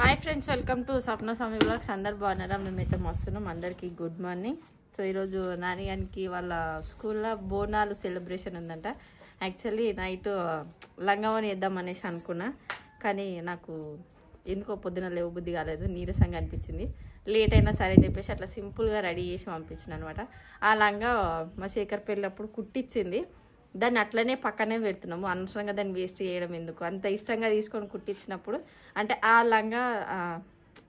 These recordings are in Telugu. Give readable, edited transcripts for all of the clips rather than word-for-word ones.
Hi friends, welcome to Sapna Swamy blogs. అందరు బాగున్నారా? మేమైతే మస్తున్నాం. అందరికీ గుడ్ మార్నింగ్. సో ఈరోజు నాని గారికి వాళ్ళ స్కూల్లో బోనాలు సెలబ్రేషన్ ఉందంట. యాక్చువల్లీ నైట్ లంగావని వేద్దాం అనేసి అనుకున్నా, కానీ నాకు ఎందుకో పొద్దున లేవు బుద్ధి కాలేదు, నీరసంగా అనిపించింది. లేట్ అయినా సరే అని చెప్పేసి అట్లా సింపుల్గా రెడీ చేసి పంపించిన అనమాట. ఆ లంగా మా శేఖర్ పెళ్ళప్పుడు కుట్టించింది, దాన్ని అట్లనే పక్కనే పెడుతున్నాము. అనవసరంగా దాన్ని వేస్ట్ చేయడం ఎందుకు, అంత ఇష్టంగా తీసుకొని కుట్టించినప్పుడు. అంటే ఆ లంగా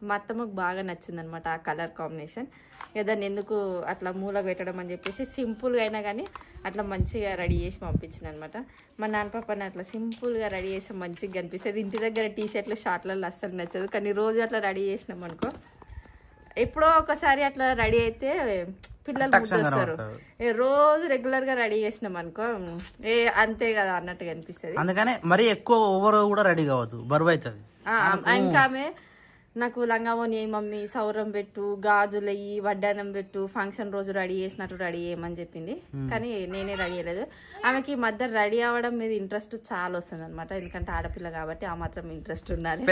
మా అత్తమ్మకు బాగా నచ్చింది అనమాట, ఆ కలర్ కాంబినేషన్. ఇక దాన్ని ఎందుకు అట్లా మూల పెట్టడం అని చెప్పేసి సింపుల్గా అయినా కానీ అట్లా మంచిగా రెడీ చేసి పంపించిన అనమాట. మా నాన్నపాపని అట్లా సింపుల్గా రెడీ చేస్తే మంచిగా కనిపిస్తుంది. ఇంటి దగ్గర టీ షర్ట్లు షార్ట్లలో అస్సలు నచ్చదు, కానీ రోజు అట్లా రెడీ చేసినాం అనుకో, ఎప్పుడో ఒకసారి అట్లా రెడీ అయితే పిల్లలు ముద్దొస్తారు. రోజు రెగ్యులర్ గా రెడీ చేసినాం అనుకో అంతే కదా అన్నట్టుగా అనిపిస్తుంది. అందుకనే మరి ఎక్కువ ఓవర్ కూడా రెడీ కావద్దు, బరువు అవుతుంది. ఇంకా ఆమె నాకు లంగావోని మమ్మీ సౌరం పెట్టు, గాజులయ్యి, వడ్డానం పెట్టు, ఫంక్షన్ రోజు రెడీ చేసినట్టు రెడీ చేయమని చెప్పింది, కానీ నేనే రెడీ చేయలేదు. ఆమెకి మధ్య రెడీ అవ్వడం మీద ఇంట్రెస్ట్ చాలా వస్తుంది అనమాట, ఎందుకంటే ఆడపిల్ల కాబట్టి ఆ మాత్రం ఇంట్రెస్ట్ ఉండాలి.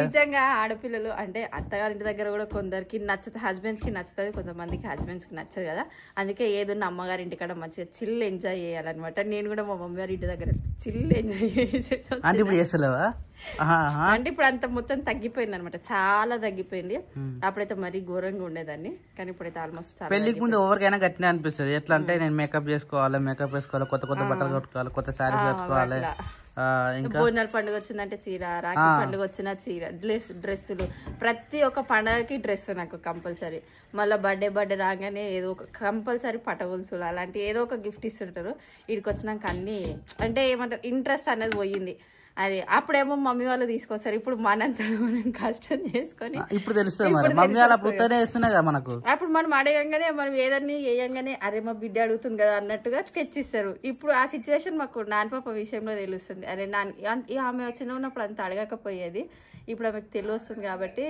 నిజంగా ఆడపిల్లలు అంటే అత్తగారింటి దగ్గర కూడా కొందరికి నచ్చుతుంది, హస్బెండ్స్ కి నచ్చుతుంది, కొంతమందికి హస్బెండ్స్ కి నచ్చదు కదా. అందుకే ఏదన్నా అమ్మగారి ఇంటి కాడ మంచిగా చిల్ ఎంజాయ్ చేయాలన్నమాట. నేను కూడా మా మమ్మీ గారి ఇంటి దగ్గర చిల్ ఎంజాయ్ చేసేసాను. అంటే ఇప్పుడు అంత మొత్తం తగ్గిపోయింది అనమాట, చాలా తగ్గిపోయింది. అప్పుడైతే మరీ ఘోరంగా ఉండేదాన్ని, కానీ ఇప్పుడైతే ఆల్మోస్ట్ చాలా. పెళ్లికి ముందు ఎవరికైనా గట్టినే అనిపిస్తుంది. ఎట్లా అంటే నేను మేకప్ చేసుకోవాలి, కొత్త కొత్త బట్టలు కట్టుకోవాలి, కొత్త శారీస్ కట్టుకోవాలి. ఇంకా బోనాల పండుగ వచ్చిందంటే చీర, రాఖీ పండుగ వచ్చిన చీర, డ్రెస్సులు, ప్రతి ఒక్క పండుగకి డ్రెస్ నాకు కంపల్సరీ. మళ్ళీ బర్త్డే రాగానే ఏదో ఒక కంపల్సరీ పటగొలుసులు అలాంటి ఏదో ఒక గిఫ్ట్ ఇస్తుంటారు. వీడికి వచ్చినాక అన్ని అంటే ఏమంటారు ఇంట్రెస్ట్ అనేది పోయింది. అది అప్పుడేమో మమ్మీ వాళ్ళు తీసుకొస్తారు, ఇప్పుడు మనంతా మనం కష్టం చేసుకొని ఇప్పుడు తెలుస్తుంది మనకు. అప్పుడు మనం అడగంగానే మనం ఏదన్నీ వేయంగానే అరే మా బిడ్డ అడుగుతుంది కదా అన్నట్టుగా తెచ్చిస్తారు. ఇప్పుడు ఆ సిచ్యువేషన్ మాకు నాన్నపాప విషయంలో తెలుస్తుంది. అరే ఆమె చిన్న ఉన్నప్పుడు అంత అడగకపోయేది, ఇప్పుడు ఆమెకు తెలియస్తుంది కాబట్టి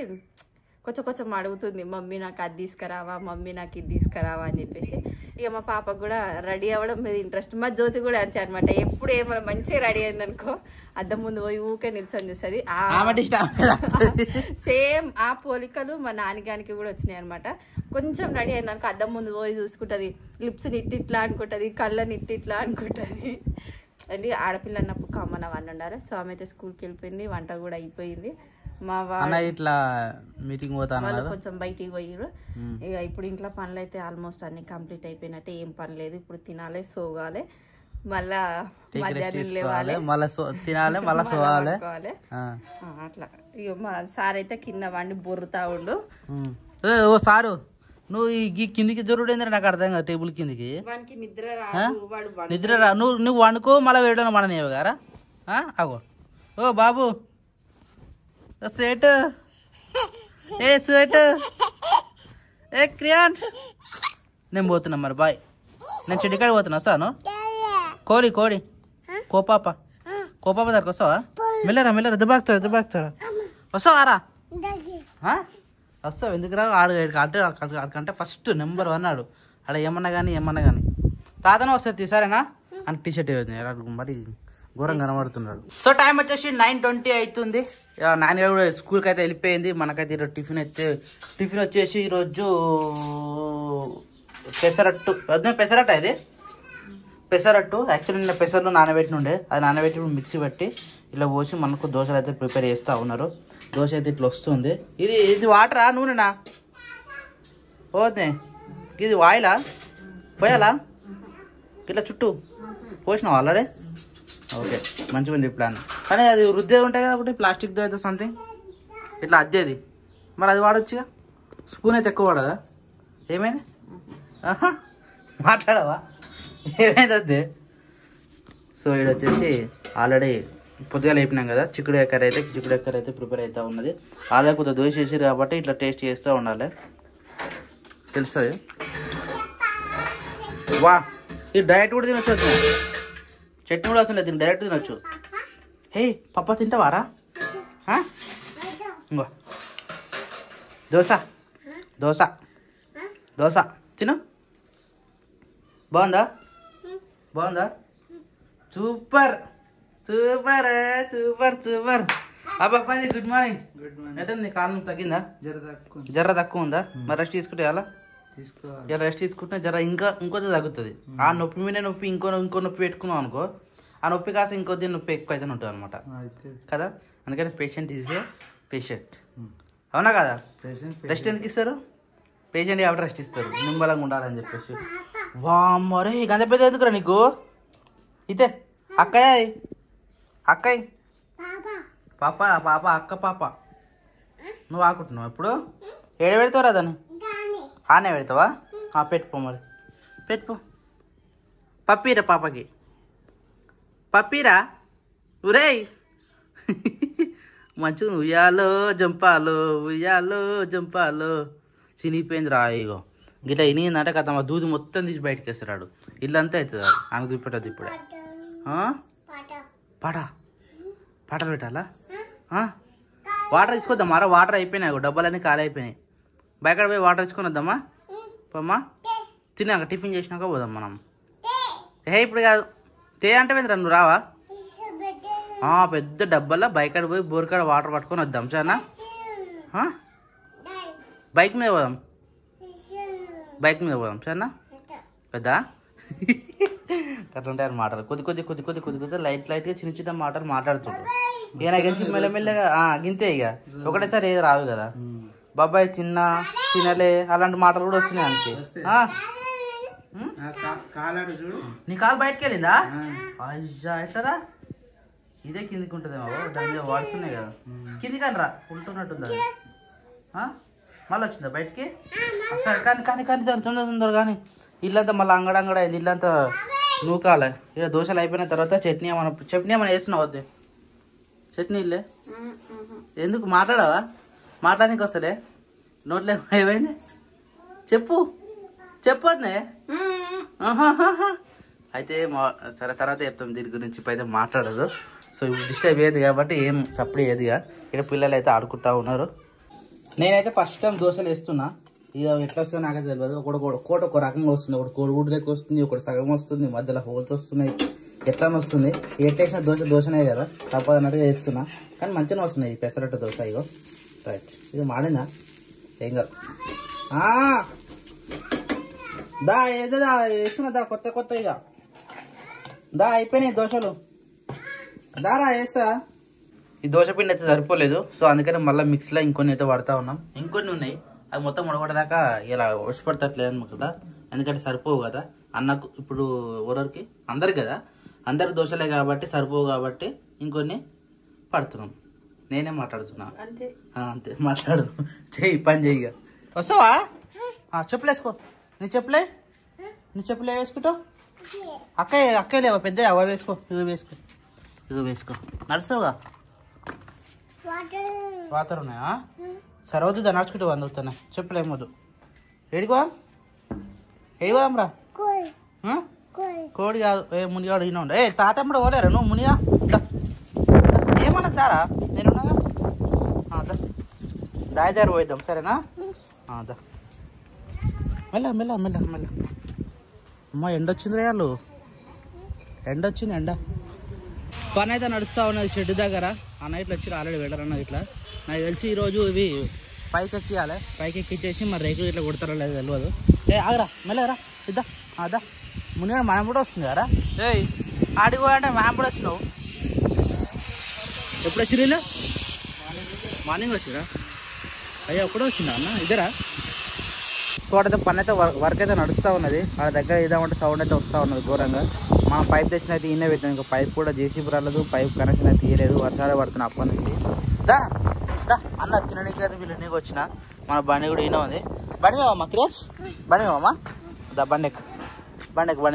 కొంచెం అడుగుతుంది, మమ్మీ నాకు అది తీసుకురావా, మమ్మీ నాకు ఇది తీసుకురావా అని చెప్పేసి. ఇక మా పాపకు కూడా రెడీ అవ్వడం మీద ఇంట్రెస్ట్. మా జ్యోతి కూడా అంతే అనమాట, ఎప్పుడు ఏమైనా మంచిగా రెడీ అయిందనుకో అద్దం ముందు పోయి ఊకే నిల్చొని చూస్తుంది. సేమ్ ఆ పోలికలు మా నాన్నగానికి కూడా వచ్చినాయి అనమాట. కొంచెం రెడీ అయిందనుకో అద్దం ముందు పోయి చూసుకుంటుంది, లిప్స్ ఇట్లా అనుకుంటుంది, కళ్ళని ఇట్లా అనుకుంటుంది. అంటే ఆడపిల్ల అన్నప్పుడు కామన్ అవన్నీ ఉండాలి. సో ఆమె అయితే స్కూల్కి వెళ్ళిపోయింది, వంట కూడా అయిపోయింది. మా వాళ్ళు ఇట్లా మీటింగ్ పోతాను కొంచెం బయటికి పోయిరు. ఇక ఇప్పుడు ఇంట్లో పనులు అయితే ఆల్మోస్ట్ అన్ని కంప్లీట్ అయిపోయినట్టే, ఏం పని లేదు. ఇప్పుడు తినాలి, సోగాలి, మళ్ళా మధ్యాహ్నం లేవాలి, మళ్ళీ తినాలి, మళ్ళీ సోవాలి. అట్లా ఇక మా సార్ అయితే కింద వండి బొర్రుతా ఉండు. ఓ సారు, నువ్వు ఈ కిందికి జరుడు ఏంద్ర నాకు అర్థం కదా. టేబుల్ కిందికి నిద్ర రా, నువ్వు వండుకో, మళ్ళీ వేయడం మన నీవు గారా. అగో ఓ బాబు స్వేట్ స్వేట్ క్రియాన్, నేను పోతున్నా మరి, బాయ్. నేను చెడ్డికాడ పోతున్నా, వస్తాను. కోడి కోపాప దగ్గరకు వస్తావా? మెల్లరా దుబాకుతారా వస్తావారా? వస్తావు, ఎందుకురా? ఆడికంటే ఫస్ట్ నెంబర్ 1 ఆడు. ఆడ ఏమన్నా కానీ తాతనే వస్తుంది సరేనా అని టీషర్ట్ మరి ఘోరం కనబడుతున్నాడు. సో టైం వచ్చేసి 9:20 అవుతుంది. నాన్న కూడా స్కూల్కి అయితే వెళ్ళిపోయింది. మనకైతే ఈరోజు టిఫిన్ వచ్చేసి ఈరోజు పెసరట్టు ఇది పెసరట్టు. యాక్చువల్లీ నిన్న పెసర్లు నానబెట్టి ఉండే, అది నానబెట్టి మిక్సీ పట్టి ఇలా పోసి మనకు దోశలు అయితే ప్రిపేర్ చేస్తూ ఉన్నారు. దోశ అయితే ఇట్లా వస్తుంది. ఇది వాటరా నూనెనా? పోతే ఇది ఆయిలా పోయాలా? ఇట్లా చుట్టూ పోసినావు ఆల్రెడీ? ఓకే, మంచిగా ఉంది ప్లాన్. కానీ అది రుద్దేది ఉంటాయి కదా ఒకటి ప్లాస్టిక్తో అయితే సంథింగ్ ఇట్లా అద్దేది, మరి అది వాడొచ్చుగా. స్పూన్ అయితే ఎక్కువ వాడదా? ఏమైంది? మాట్లాడవా? ఏమైంది అద్దే? సో ఇది వచ్చేసి ఆల్రెడీ పొద్దుగా లేపినాం కదా, చిక్కుడు కర్రీ అయితే ప్రిపేర్ అవుతూ ఉన్నది. ఆల్రెడీ కొద్దిగా దోశ చేసారు కాబట్టి ఇట్లా టేస్ట్ చేస్తూ ఉండాలి, తెలుస్తుంది. వా, ఇది డైరెక్ట్ కూడా తినొచ్చు, చట్నీ కూడా అసలు లేదు, డైరెక్ట్ తినొచ్చు. హే పప్ప తింటావారా? ఇంకో దోశ తిను. బాగుందా? సూపర్. అబ్బాయి గుడ్ మార్నింగ్. Good morning. ఎట్టుంది కాలం తగ్గిందా? జర తక్కువ ఉందా? మరి రెస్ట్ తీసుకుంటే ఎలా? తీసుకోవాలి. ఇలా రెస్ట్ తీసుకుంటే జర ఇంకొద్ది తగ్గుతుంది. ఆ నొప్పి మీద నొప్పి ఇంకో నొప్పి పెట్టుకున్నావు అనుకో, ఆ నొప్పి కాస్త ఇంకొద్ది నొప్పి ఎక్కువ అయితే ఉంటుంది అనమాట కదా. అందుకని పేషెంట్ ఈజ్ ఏ పేషెంట్, అవునా కదా? రెస్ట్ ఎందుకు ఇస్తారు? పేషెంట్ కాబట్టి రెస్ట్ ఇస్తారు, నిమ్మలంగా ఉండాలని చెప్పేసి. వామ్మరే గంట పెద్ద ఎందుకురా నీకు? ఇతే అక్కయ్య పాప పాప అక్క పాప నువ్వు ఆకుంటున్నావు ఇప్పుడు. ఏడ పెడతావు రా దాన్ని? ఆనే పెడతావా? పెట్టుకో మరి, పెట్టుకో. పప్పీరా పాపకి, పప్పీరా. ఉరేయ్ మంచిగా ఉయ్యాలో జంపాలో చినిగిపోయింది రా. ఇగో గిట్లా ఇనిగిందంటే కథ మా దూది మొత్తం తీసి బయటకు వేస్తాడు. ఇల్లంతా అవుతుంది. ఆమెకు చూపెట్టద్దు ఇప్పుడే. పాటలు పెట్టాలా? వాటర్ తీసుకొద్దాం మరా. వాటర్ అయిపోయినాయి, డబ్బాలన్నీ ఖాళీ అయిపోయినాయి. బయట పోయి వాటర్ తీసుకొని వద్దామా? పోమ్మా. తిన్నాక టిఫిన్ చేసినాక పోదాం మనం. ఇప్పుడు కాదు, అంటే ఏంద్రా నువ్వు రావా? పెద్ద డబ్బాలో బయట పోయి బోర్కాడ వాటర్ పట్టుకొని వద్దాం సరేనా? బైక్ మీద పోదాం సరేనా కదా? అట్లుంటాయి మాటలు. కొద్ది లైట్గా చిన్న మాటలు మాట్లాడుతుంటారు. ఇక నాకు తెలిసి మెల్లమెల్లగా గింతే. ఇక ఒకటేసారి ఏది రావు కదా. బాబాయ్ తినలే అలాంటి మాటలు కూడా వస్తున్నాయి అంతే. నీ కాలు బయటకు వెళ్ళిందా? అయ్యా ఎట్టరా, ఇదే కిందికి ఉంటుందేమో. దాని మీద వాడుతున్నాయి కదా, కిందికి అని రా ఉంటున్నట్టుందా? మళ్ళీ వచ్చిందా బయటికి? సరే కానీ తొందర కానీ ఇల్లంతా మళ్ళీ అంగడంగడ అయింది. ఇల్లంతా నూకాలే. ఇక దోశలు అయిపోయిన తర్వాత చట్నీ ఏమైనా వేస్తున్నావు వద్దే? చట్నీ ఇల్లే ఎందుకు మాట్లాడవా? మాట్లాడానికి వస్తలే. నోట్లో ఏమైంది చెప్పు వద్దే. అయితే సరే తర్వాత చెప్తాం దీని గురించి. అయితే మాట్లాడదు. సో ఇప్పుడు డిస్టర్బ్ అయ్యేది కాబట్టి ఏం సప్పుడు అయ్యేదిగా. ఇక్కడ పిల్లలు అయితే ఆడుకుంటా ఉన్నారు. నేనైతే ఫస్ట్ టైం దోశలు వేస్తున్నా. ఇక ఎట్లా వస్తుందో నాకైతే తెలియదు. ఒకటి ఒక రకంగా వస్తుంది, ఒకటి కోడిగుడ్డు దగ్గర వస్తుంది, ఒకటి సగం వస్తుంది, మధ్యలో హోల్స్ వస్తున్నాయి. ఎట్లా వస్తుంది? ఎట్లా వేసిన దోశనే కదా, తప్పదు అన్నట్టుగా వేస్తున్నా. కానీ మంచిగా వస్తున్నాయి పెసరట్టు దోశ. ఇగో రైట్, ఇది మాడిందా ఏం కాదు. ఏదో వేస్తున్నా కొత్త ఇక అయిపోయినాయి దోశలు. దారా వేస్తా. ఈ దోశ పిండి అయితే సరిపోలేదు. సో అందుకని మళ్ళీ మిక్స్లో ఇంకొన్ని అయితే వాడుతూ ఉన్నాం. ఇంకొన్ని ఉన్నాయి, అది మొత్తం ఉడగొట్టదాకా ఇలా వసిపడతట్లేదు కదా, ఎందుకంటే సరిపోవు కదా అన్నకు. ఇప్పుడు ఎవరికి అందరికి కదా, అందరికి దోశలే కాబట్టి సరిపోవు కాబట్టి ఇంకొన్ని పడుతున్నాం. నేనే మాట్లాడుతున్నా అంతే. మాట్లాడు, చెయ్యి పని చెయ్యిగా. వస్తావా? చెప్పులేసుకో. నీ చెప్పులే వేసుకుంటావు. అక్కయ్య లేవా పెద్ద? అవ వేసుకో. ఇదిగో వేసుకో. నడుస్తావుగా? వాటర్ ఉన్నాయా? సరే వద్దు దా, నడుచుకుంటూ అందుతున్నా. చెప్పులేమొద్దు. ఏడిపోదాంరా? కోడి కాదు, మునిగా అడిగినా ఉండ. తాతమ్మడు పోలేరా నువ్వు? మునిగా ఏమన్నా సారా నేనున్నాగా. దాయిదారు పోయిద్దాం సరేనా? మెల్ల. అమ్మ ఎండొచ్చింది రేయాలు, ఎండ పని అయితే నడుస్తూ ఉన్నది షెడ్ దగ్గర. ఆ నైట్లో వచ్చి ఆల్రెడీ వెళ్ళరన్న. ఇట్లా నాకు తెలిసి ఈరోజు ఇవి పైకి ఎక్కియాలి. పైకి ఎక్కిచ్చేసి మరి రేకులు ఇట్లా కొడతారో లేదు తెలియదు. ఆగరా మెల్లరా ఇద్దా అదా. మునిగా మనం కూడా వస్తుంది కదా. ఆడిగో అంటే మనం కూడా వచ్చినావు. ఎప్పుడు వచ్చింది? మార్నింగ్ వచ్చిరా? అయ్యా ఎప్పుడో వచ్చిందా అన్న? ఇద్దరా? సో అటైతే పని అయితే వర్క్ అయితే నడుస్తూ ఉన్నది. వాళ్ళ దగ్గర ఏదామంటే సౌండ్ అయితే వస్తూ ఉన్నది ఘోరంగా. మనం పైప్ తెచ్చిన అయితే ఈయనే పెట్టాం. ఇంకా పైప్ కూడా జేసీబీ రాలేదు, పైప్ కనెక్షన్ అయితే తీయలేదు. వర్షాలే పడుతున్నాయి అప్పటి నుంచి. దా అన్న తినడానికి అయితే వీళ్ళు నీకు వచ్చిన. మన బండి కూడా ఈయన ఉంది. బండి మేమమ్మా క్రియేట్స్, బండి మేమమ్మా దా. బండి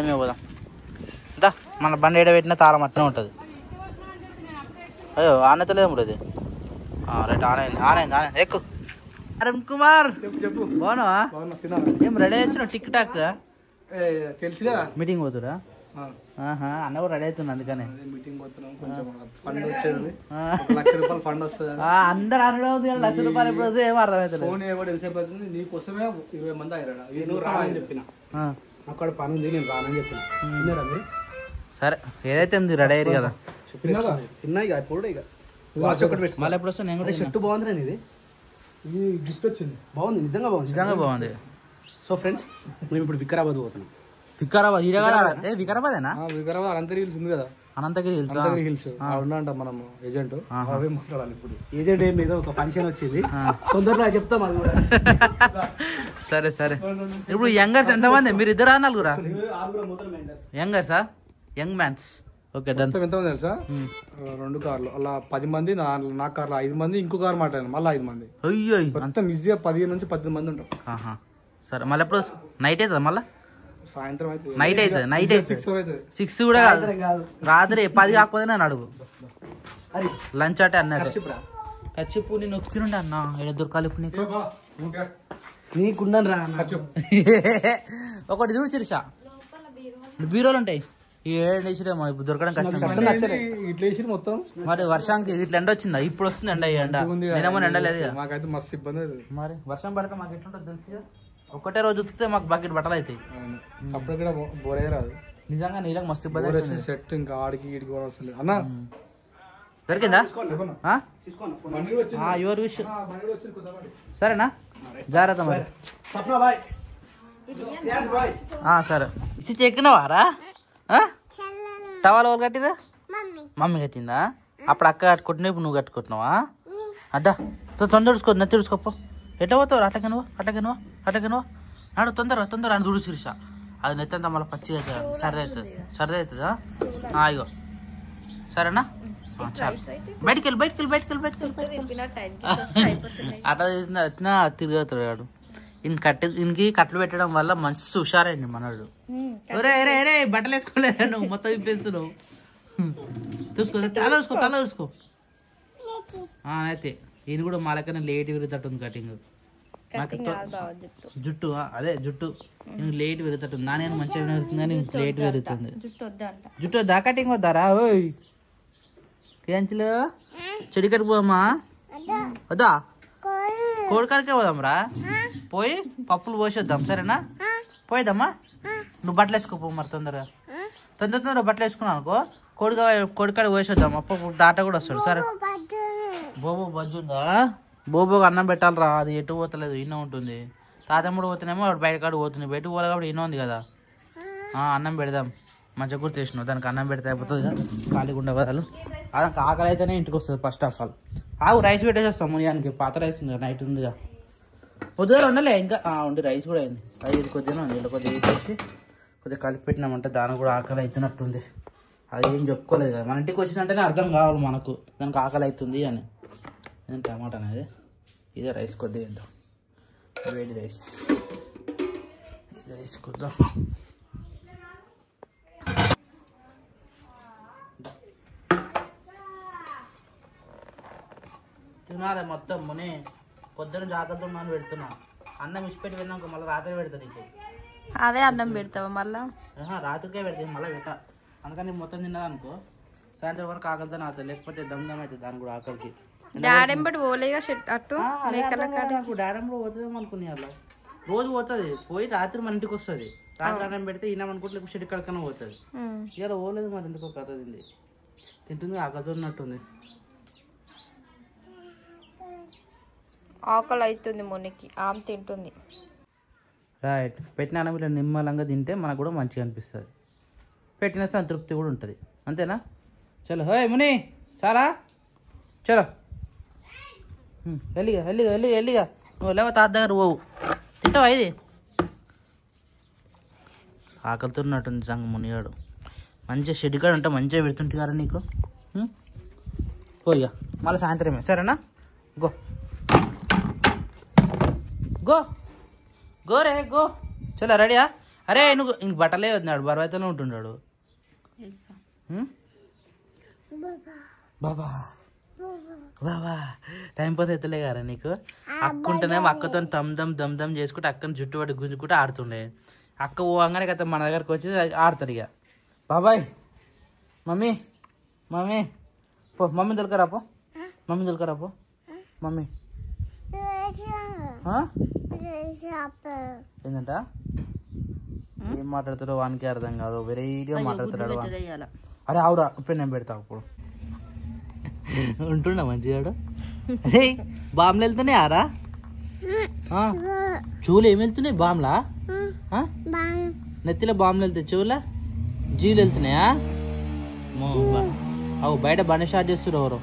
మీద పోదాం దా. మన బండి ఏడ పెట్టినా తాళం అట్నే ఉంటుంది. అయ్యో ఆనెత్తలేదు ఇప్పుడు ఇది. రైట్ ఆనైంది. ఎక్కు. అరుణ్ కుమార్ బాగున్నావా? ఏం రెడీ వచ్చినావు? టిక్ టాక్ తెలుసు కదా, మీటింగ్ పోతురా? అన్న కూడా రెడీ అవుతుంది అందుకనే. అందరు అనడం ఉంది కానీ లక్ష రూపాయలు ఎప్పుడు వస్తే ఏం అర్థమవుతుంది. నీకోసమే 20 మంది అయ్యారు. రానని చెప్పిన, అక్కడ పని ఉంది నేను రానని చెప్పిన. సరే ఏదైతే రెడీ అయ్యారు కదా. చిన్నగా ఇప్పుడు ఇక వాచ్ ఒకటి పెట్టుకో. మళ్ళీ ఎప్పుడు వస్తాను నేను కూడా షర్ట్ బాగుంది ఇది. ఇది గిఫ్ట్ వచ్చింది, బాగుంది, నిజంగా బాగుంది, నిజంగా బాగుంది. సో ఫ్రెండ్స్ మేము ఇప్పుడు వికారాబాద్ పోతున్నాం. వికారాబాద్ వికారాబాదేనా? వికారాబాద్ అనంతగిరి హిల్స్ ఉంది కదా, అనంతగిరి హిల్స్ ఉన్నాంట మనం ఏజెంట్. అవే మాట్లాడాలి ఇప్పుడు. ఏజెంట్ ఏం మీద ఒక ఫంక్షన్ వచ్చింది, తొందరగా చెప్తాం అది కూడా. సరే సరే. ఇప్పుడు యంగర్స్ ఎంతమంది? మీరు ఇద్దరు నలుగురా? యంగర్సా? Young mans. Okay done. ఎంతమంది తెలుసా? 2 కార్లు అలా 10 మంది, నా కార్లో 5 మంది, ఇంకో కార్ మాట్లాడాను మళ్ళీ 5 మంది. అయ్యో మొత్తం ఈజీగా 15 నుంచి 18 మంది ఉంటాం. సరే మళ్ళీ ఎప్పుడు నైట్ అవుతుంది? మళ్ళీ సాయంత్రం అయితే నైట్ అవుతుంది. నైట్ అవుతుంది 6 కూడా కాదు, రాత్రి 10 కాకపోతే నేను అడుగు. లంచ్ అంటే అన్నట్టు ఖర్చు నేను వచ్చినుండే అన్న. ఏదో దొరకాలి ఇప్పుడు నీకు. నీకున్నాను రా. ఒకటి చూడు చిరుషా, బీరోలు ఉంటాయి. ఈ ఏడేసిడేమో ఇప్పుడు దొరకడం కష్టం. ఇట్లా వేసి మొత్తం. మరి వర్షానికి ఇట్లా ఎండ వచ్చిందా? ఇప్పుడు వస్తుంది ఎండ. ఎండ నేనేమో ఎండ లేదు. మాకైతే మస్తు ఇబ్బంది. మరి వర్షం పడితే మాకు ఎట్లుంటుంది తెలుసు. ఒకటే రోజు ఉతికితే మాకు బకెట్ బట్టలు అవుతాయి. అప్పుడు కూడా బోరే రాదు నిజంగా. నీళ్ళకి మస్తు ఇబ్బంది అవుతుంది. సెట్ ఇంకా ఆడికి ఇడికి కూడా వస్తుంది అన్న. దొరికిందా? Your wish. సరేనా? జాగ్రత్త మరి. సరే. ఇసి ఎక్కినవారా? టవాల్ వాళ్ళు కట్టిరా? మమ్మీ కట్టిందా? అప్పుడు అక్క కట్టుకుంటున్నా, ఇప్పుడు నువ్వు కట్టుకుంటున్నావా? అద్దా తొందర చూసుకో, నచ్చి చూసుకోపో. ఎట్లా పోతావు? అట్లకనువా నాడు తొందర అని దుడు శిరీష. అది నెత్తంతా మళ్ళీ పచ్చిగా అవుతుంది, సరదా అవుతుందా? ఇగో సరేనా? చాలు. బయటికి వెళ్ళి అట్లా తిరుగుతాడు. ఇంకి కట్లు పెట్టడం వల్ల మంచి హుషారండి మనడు. రే బట్టలు వేసుకోలేదా నువ్వు? మొత్తం ఇప్పేస్తున్నావు. చూసుకో, తల చూసుకో. అయితే ఇది కూడా మా లెక్కన లేట్ విరుగుతట్టుంది కటింగ్. జుట్టు అదే జుట్టు లేట్ విరుగుతట్టుంది. నాన్న మంచిగా విరుగుతుంది కానీ లేట్ విరుగుతుంది. జుట్టు వద్దా? కటింగ్ వద్దారా? ఓయ్ ఏంచలు చెడికట్టు పోదమ్మా. వద్దా? కోడికాడికే పోదాం రా. పోయి పప్పులు పోసేద్దాం సరేనా? పోయేదమ్మా. నువ్వు బట్టలు వేసుకోపో మరి తొందరగా బట్టలు వేసుకున్నావు అనుకో, కోడికాడ పోసేద్దాం. అప్పుడు డాటా కూడా వస్తాడు. సరే. బోబో బజ్జుందా? బోబోకి అన్నం పెట్టాలరా. అది ఎటు పోతలేదు, ఇన్నో ఉంటుంది. తాతమ్ముడు పోతేనేమో వాడు బయట కాడు పోతుంది. బయట పోలే కాబట్టి ఇన్నో ఉంది కదా. అన్నం పెడదాం. మంచిగా గుర్తు చేసినావు. దానికి అన్నం పెడితే అయిపోతుంది కదా, ఖాళీగా ఉండే బదులు. అదానికి ఆకలి అయితేనే ఇంటికి వస్తుంది ఫస్ట్ ఆఫ్ ఆల్. రైస్ పెట్టేసి వస్తాం మునియానికి. పాత రైస్ ఉంది, నైట్ ఉందిగా. పొద్దుగా ఉండలే ఇంకా ఉండి. రైస్ కూడా అయింది. అది కొద్దిగా ఉంది, ఇలా కొద్దిగా వేసేసి కొద్దిగా కలిపి పెట్టినామంటే దానికి కూడా ఆకలి అవుతున్నట్టుంది. అది ఏం చెప్పుకోలేదు కదా. మన ఇంటికి వచ్చిందంటేనే అర్థం కావాలి మనకు దానికి ఆకలి అవుతుంది అని. నేను టమాటా అనేది ఇదే రైస్ కొద్దిగా వేద్దాం. వేడి రైస్ కొద్దాం. తినాలి మొత్తం ముని. పొద్దున జాగ్రత్త ఉన్నాను పెడుతున్నా. అన్నం ఇచ్చిపెట్టి వెళ్ళాక మళ్ళీ రాత్రి పెడతా నీకు. అదే అన్నం పెడతావా మళ్ళా? రాత్రికే పెడతాను మళ్ళీ పెట్టా. అందుకని మొత్తం తిన్నదనుకో సాయంత్రం వరకు ఆకలితో అవుతుంది. లేకపోతే దమ్ అవుతుంది దానికి కూడా ఆకలికి. డాడెంబడి పోలేగా అట్టు డాడెంబడి పోతుందేమో అనుకునే అలా. రోజు పోతుంది. పోయి రాత్రి మన ఇంటికి వస్తుంది. రాత్రి అన్నం పెడితే ఈయనమనుకుంటే షెడ్ కడకనే పోతుంది. ఇలా పోలేదు మరి ఎందుకో కథ తింది. తింటుంది ఆకలితో ఉన్నట్టుంది. ఆకలి అవుతుంది మునికి. ఆమె తింటుంది. రైట్. పెట్టిన అన్నం ఇట్లా నిమ్మలంగా తింటే మనకు కూడా మంచిగా అనిపిస్తుంది. పెట్టిన సంతృప్తి కూడా ఉంటుంది. అంతేనా? చలో హే ముని చాలా చలో వెళ్ళిగా నువ్వు లేవో తాత దగ్గర పోవు. తింటావా? ఇది ఆకలితో ఉన్నట్టుంది సంగ మునిగాడు. మంచిగా షెడ్ కాడ ఉంటే మంచిగా పెడుతుంటే కదా నీకు. పోయిగా మళ్ళీ సాయంత్రమే సరేనా? గో గో గో రే గో. చలో రెడీయా? అరే నువ్వు ఇంక బట్టలే వద్దాడు, బరువైతేనే ఉంటున్నాడు. బాబా బాబా టైం పాస్ అవుతలే కదా నీకు. అక్కుంటేనేమో అక్కతో దమ్ చేసుకుంటే అక్కని జుట్టు పట్టి గుంజుకుంటే ఆడుతుండే. అక్క పోగానే కదా మన దగ్గరకు వచ్చి ఆడతాడు ఇక. బాబాయ్ మమ్మీ పో మమ్మీ దొరకరాపో. మమ్మీ ఏంటంట? ఏం మాట్లాడుతాడో వానికి అర్థం కాదు. వెరైటీగా మాట్లాడుతున్నాడు. అరే అవురా ఇప్పుడు నేను పెడతా. అప్పుడు ఉంటుండ మంచిగాడు. బాంబులు వెళ్తున్నాయి ఆరా? చెవులు ఏమి వెళ్తున్నాయి? బాంబులా? నెత్తిలో బాంబులు వెళ్తాయి, చెవులా జీవులు వెళ్తున్నాయా? అవు బయట బండి స్టార్ట్ చేస్తారు ఎవరు?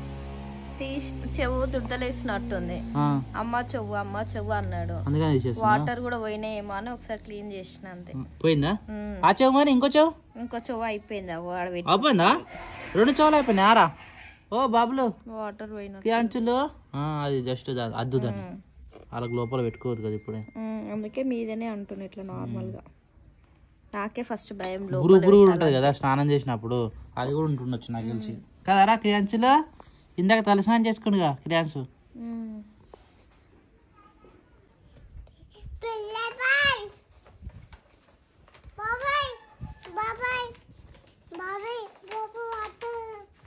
చెవు దుడ్డలేసినట్టుంది. అమ్మ చెవు అన్నాడు. అందుకని వాటర్ కూడా పోయినాయేమో అని ఒకసారి క్లీన్ చేసిన అంతే. పోయిందా ఆ చెవు? మరి ఇంకో చెవు అయిపోయిందా? అయిపోయిందా? 2 చెవులు అయిపోయినాయి ఆరా? ఓ బాబులు వాటర్ పోయిన క్యాంచులు అది జస్ట్ అద్దు దాన్ని వాళ్ళకి లోపల పెట్టుకోవద్దు కదా ఇప్పుడే. అందుకే మీదనే అంటున్నా ఇట్లా నార్మల్ గా. నాకే ఫస్ట్ భయం. బురుగు ఉంటది కదా స్నానం చేసినప్పుడు, అది కూడా ఉంటుండొచ్చు నాకు తెలిసి కదరా. క్రియాంచులో ఇందాక తలస్నానం చేసుకుండుగా క్రియాంశు.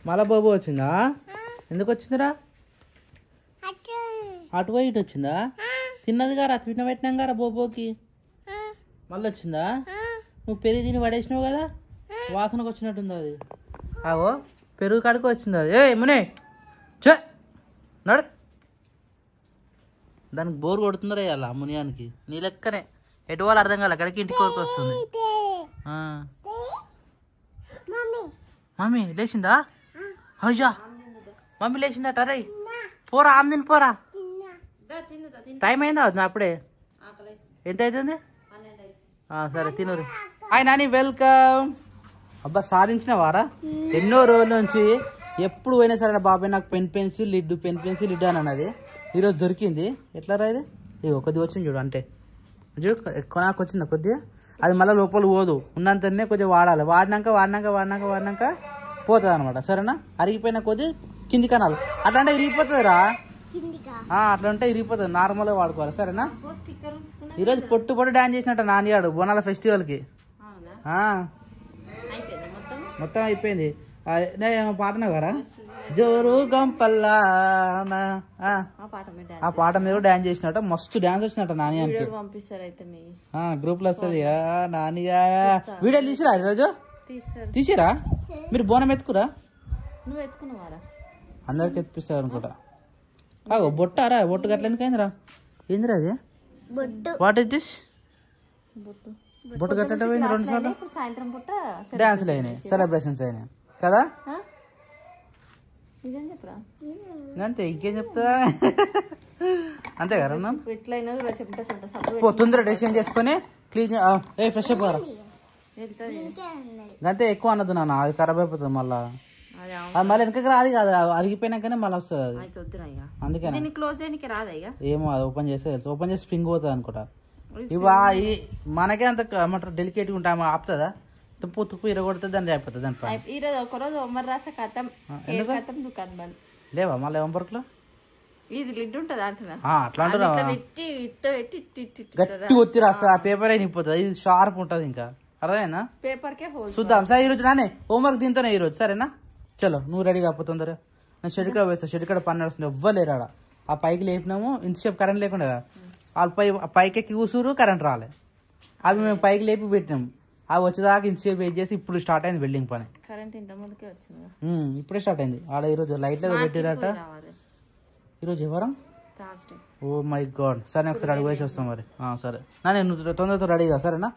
మళ్ళా బాబు వచ్చిందా? ఎందుకు వచ్చిందిరా? అటు పోయి ఇటు వచ్చిందా? తిన్నది గారా, తిన్న పెట్టినాం గారా బోబోకి. మళ్ళీ వచ్చిందా? నువ్వు పెరుగు తిని పడేసినావు కదా, వాసనకు వచ్చినట్టుంది అది. ఆవో పెరుగు కడుకు వచ్చింది అది. ఏ మునే చే నడు. దానికి బోర్ కొడుతుందరా ఇవాళ మునియానికి. నీ లెక్కనే ఎటు వాళ్ళు అర్థం కాలే, అక్కడికి ఇంటికి వరకు వస్తుంది. మమ్మీ లేచిందా? అయ్యా మమ్మీ లేచిందట. రై పోరా ఆమె తిని పోరా. టైం అయిందా వద్దు అప్పుడే? ఎంత అవుతుంది? సరే తినరు. Hi Nani, welcome. అబ్బా సాధించిన వారా? ఎన్నో రోజుల నుంచి ఎప్పుడు పోయినా సరే బాబాయ్ నాకు పెన్ పెన్సిల్ లిడ్ అని అన్నది. ఈరోజు దొరికింది. ఎట్లా రా ఇది? కొద్దిగా వచ్చింది చూడు, అంటే చూడు ఎక్కువ నాకు వచ్చిందా కొద్దిగా. అది మళ్ళీ లోపల పోదు, ఉన్నంతనే కొద్దిగా వాడాలి. వాడినాక పోతుంది అనమాట. సరేనా? అరిగిపోయిన కొద్ది కింది కనాలి. అట్లా అంటే ఇరిగిపోతుంది రా. అట్లా ఉంటే ఇరిగిపోతుంది, నార్మల్గా వాడుకోవాలి. సరేనా? ఈరోజు పొట్టు డాన్స్ చేసినట్ట నానిగాడు బోనాల ఫెస్టివల్కి. మొత్తం అయిపోయింది. ఏమో పాటనా కదా, జోరు గంపల్లా ఆ పాట మీరు డాన్స్ చేసినట్ట. మస్తు డాన్స్ వచ్చినట్ట నాని. గ్రూప్ లో వస్తుంది నానిగా. వీడియో తీసిరా ఈరోజు? తీసిరా? మీరు బోనం ఎత్తుకురా? అందరికి ఎత్తిపిస్తారు అనుకుంటా. బొట్టారా? బొట్టు గట్ల ఎందుకైందిరా? ఏందిరా అది? What is this? బొట్టు గట్ల పోయింది 2 సార్లు. డాన్సులు అయినాయి, సెలబ్రేషన్స్ అయినాయి కదా. అంతే, ఇంకేం చెప్తా. అంతే కదా. తొందర డెసిషన్ చేసుకొని క్లీన్ ఫ్రెష్ అప్ కదా. అంతే, ఎక్కువ అన్నది నాన్న, అది ఖరాబ్ అయిపోతుంది మళ్ళా. అది మళ్ళీ వెనకకి రాదు కాదు, అరిగిపోయినాకనే మళ్ళీ వస్తుంది అది. అందుకని ఏమో అది ఓపెన్ చేస్తే తెలుసు. ఓపెన్ చేసి స్ప్రింగ్ పోతుంది అనుకుంటా. ఇవి మనకే అంత ఏమంటారు డెలికేట్గా ఉంటా, ఆపుతుందా? తుప్పు ఇరగొడితే దాన్ని అయిపోతుంది. లేవా మళ్ళీ హోంవర్క్లో ఇది లిడ్ ఉంటుంది అంటున్నా. అట్లా అంటున్నా. గట్టి ఒత్తి రాస్తుంది, ఆ పేపర్ అయినా నింపుతుంది. ఇది షార్ప్ ఉంటుంది ఇంకా. అర్థమైనా? పేపర్కే చూద్దాం సార్. ఈరోజు నానే హోంవర్క్ దీంతోనే ఈరోజు. సరేనా? చలో నువ్వు రెడీ కాకపోతుందరా. నేను షెడ్ కాడ వేస్తా. షెడ్ కాడ పని నడుస్తుంది, ఎవ్వలేరాడ. ఆ పైకి లేపినాము, ఇంతసేపు కరెంట్ లేకుండా వాళ్ళు పైకి ఎక్కి కూసురు, కరెంట్ రాలే. అవి మేము పైకి లేపి పెట్టినాము. అవి వచ్చేదాకా ఇంతసేపు వెయిట్ చేసి ఇప్పుడు స్టార్ట్ అయింది బిల్డింగ్ పని. ఇప్పుడే స్టార్ట్ అయింది. ఆడ ఈరోజు లైట్లు పెట్టిరట. ఈరోజు ఎవరం? Oh my god. సరే ఒకసారి అడుగు వేసి వస్తాం మరి. సరే నా నేను తొందరతో రెడీగా. సరేనా?